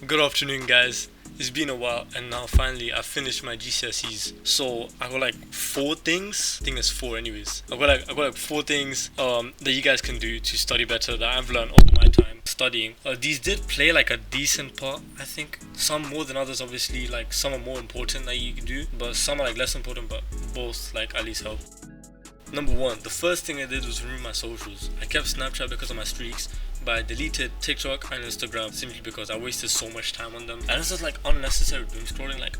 Good afternoon, guys. It's been a while, and now finally I finished my GCSEs. So I got like four things. I think it's four, anyways. I got like four things that you guys can do to study better that I've learned over my time studying. These did play like a decent part, I think. Some more than others, obviously. Like some are more important that you can do, but some are like less important. But both like at least help. Number one, the first thing I did was remove my socials. I kept Snapchat because of my streaks, but I deleted TikTok and Instagram simply because I wasted so much time on them. And it's just like unnecessary doom scrolling. Like,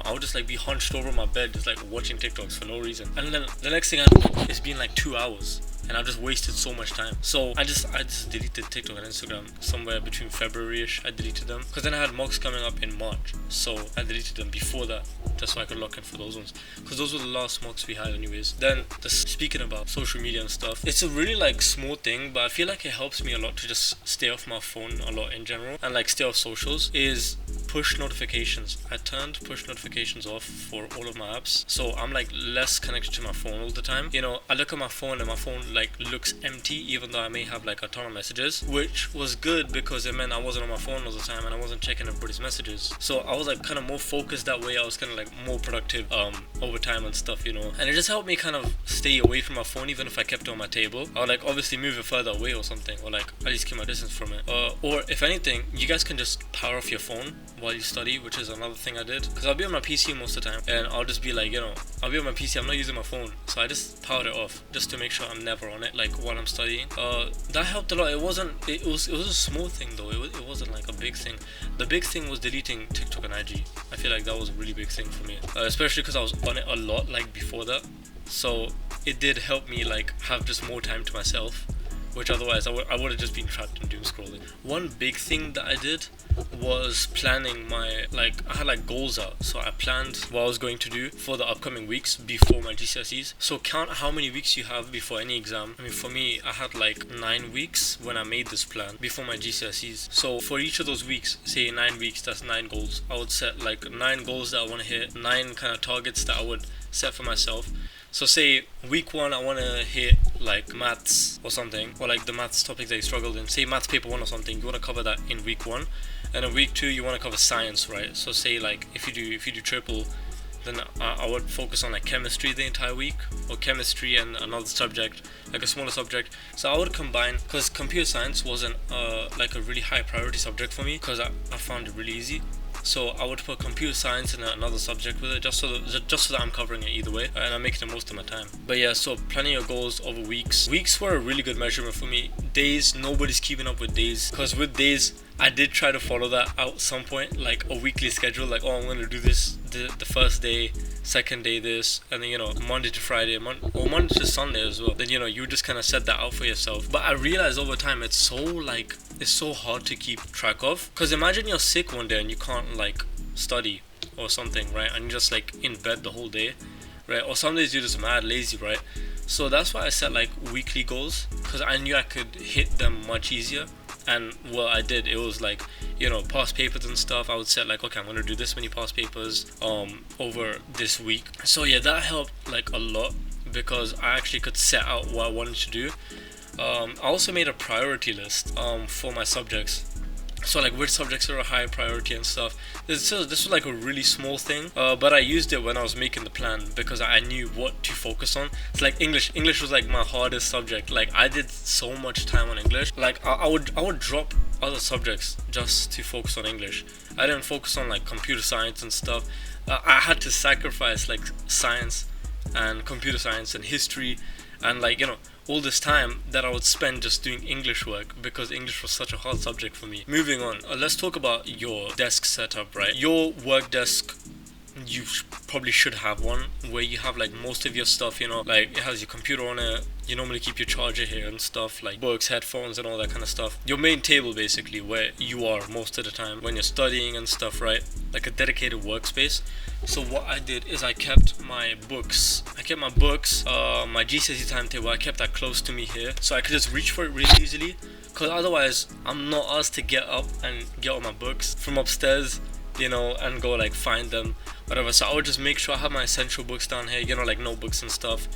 I would just like be hunched over my bed, just like watching TikToks for no reason. And then the next thing I know, it's been like 2 hours. And I've just wasted so much time. So I just deleted TikTok and Instagram somewhere between February-ish. I deleted them because then I had mocks coming up in March, so I deleted them before that just so I could lock in for those ones because those were the last mocks we had anyways. Then speaking about social media and stuff, it's a really like small thing, but I feel like it helps me a lot to just stay off my phone a lot in general and like stay off socials. Is push notifications. I turned push notifications off for all of my apps, so I'm like less connected to my phone all the time. I look at my phone and my phone like looks empty, even though I may have like a ton of messages, which was good because it meant I wasn't on my phone all the time and I wasn't checking everybody's messages. So I was like kind of more focused that way. I was kind of like more productive over time and stuff, and it just helped me kind of stay away from my phone. Even if I kept it on my table, I would like obviously move it further away or something, or like at least keep my distance from it. Or if anything, you guys can just power off your phone while you study, which is another thing I did, because I'll be on my PC most of the time and I'll just be like, I'll be on my PC, I'm not using my phone, so I just powered it off just to make sure I'm never on it like while I'm studying. That helped a lot. It was a small thing though. It wasn't like a big thing. The big thing was deleting TikTok and IG. I feel like that was a really big thing for me, especially because I was on it a lot like before that, so it did help me like have just more time to myself, which otherwise I would have just been trapped in doom scrolling. One big thing that I did was planning I had like goals out, so I planned what I was going to do for the upcoming weeks before my GCSEs. So count how many weeks you have before any exam. I mean, for me, I had like 9 weeks when I made this plan before my GCSEs. So for each of those weeks, say 9 weeks, that's 9 goals. I would set like 9 goals that I want to hit, 9 kind of targets that I would set for myself. So say week 1 I want to hit like maths or something, or like the maths topics that you struggled in. Say maths paper 1 or something, you want to cover that in week 1. And in week 2 you want to cover science, right? So say like if you do triple, then I would focus on like chemistry the entire week, or chemistry and another subject, like a smaller subject. So I would combine, because computer science wasn't like a really high priority subject for me, because I found it really easy. So I would put computer science and another subject with it, just so that I'm covering it either way and I'm making the most of my time. But yeah, so planning your goals over weeks. Weeks were a really good measurement for me. Days, nobody's keeping up with days, because with days I did try to follow that out some point, like a weekly schedule, like I'm gonna do this the first day, second day this, and then Monday to Friday, or Monday to Sunday as well. Then you just kind of set that out for yourself. But I realized over time it's so hard to keep track of, because imagine you're sick one day and you can't like study or something, right? And you're just like in bed the whole day, right? Or some days you're just mad lazy, right? So that's why I set like weekly goals, because I knew I could hit them much easier. And well, I did. It was like, past papers and stuff. I would set like, okay, I'm gonna do this many past papers over this week. So yeah, that helped like a lot, because I actually could set out what I wanted to do. I also made a priority list for my subjects. So like which subjects are a high priority and stuff. This was like a really small thing, but I used it when I was making the plan because I knew what to focus on. It's like English was like my hardest subject. Like I did so much time on English. Like I would drop other subjects just to focus on English. I didn't focus on like computer science and stuff. I had to sacrifice like science and computer science and history and like all this time that I would spend just doing English work, because English was such a hard subject for me. Moving on, let's talk about your desk setup, right? Your work desk, you probably should have one where you have like most of your stuff, like it has your computer on it. You normally keep your charger here and stuff, like books, headphones and all that kind of stuff. Your main table basically, where you are most of the time when you're studying and stuff, right? Like a dedicated workspace. So what I did is I kept my books, my GCSE timetable, I kept that close to me here, so I could just reach for it really easily, because otherwise I'm not asked to get up and get all my books from upstairs, and go like find them, whatever. So I would just make sure I have my essential books down here, like notebooks and stuff.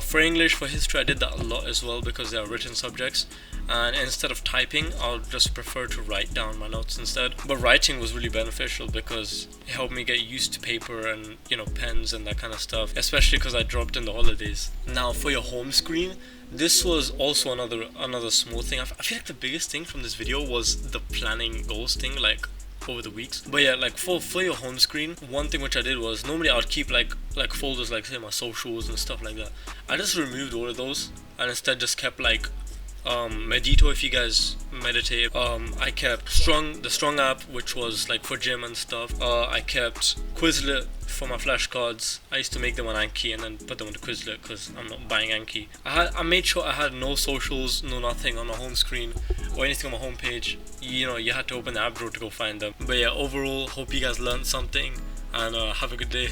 For English, for history, I did that a lot as well because they are written subjects. And instead of typing, I'll just prefer to write down my notes instead. But writing was really beneficial because it helped me get used to paper and, you know, pens and that kind of stuff, especially because I dropped in the holidays. Now, for your home screen, this was also another small thing. I feel like the biggest thing from this video was the planning goals thing, like over the weeks. But yeah, like for your home screen, one thing which I did was normally I would keep like folders like say my socials and stuff like that. I just removed all of those and instead just kept like Medito, if you guys meditate. I kept the Strong app, which was like for gym and stuff. I kept Quizlet for my flashcards. I used to make them on Anki and then put them on the Quizlet because I'm not buying Anki. I made sure I had no socials, no nothing on my home screen or anything on my homepage. You know, you had to open the app drawer to go find them. But yeah, overall, hope you guys learned something and have a good day.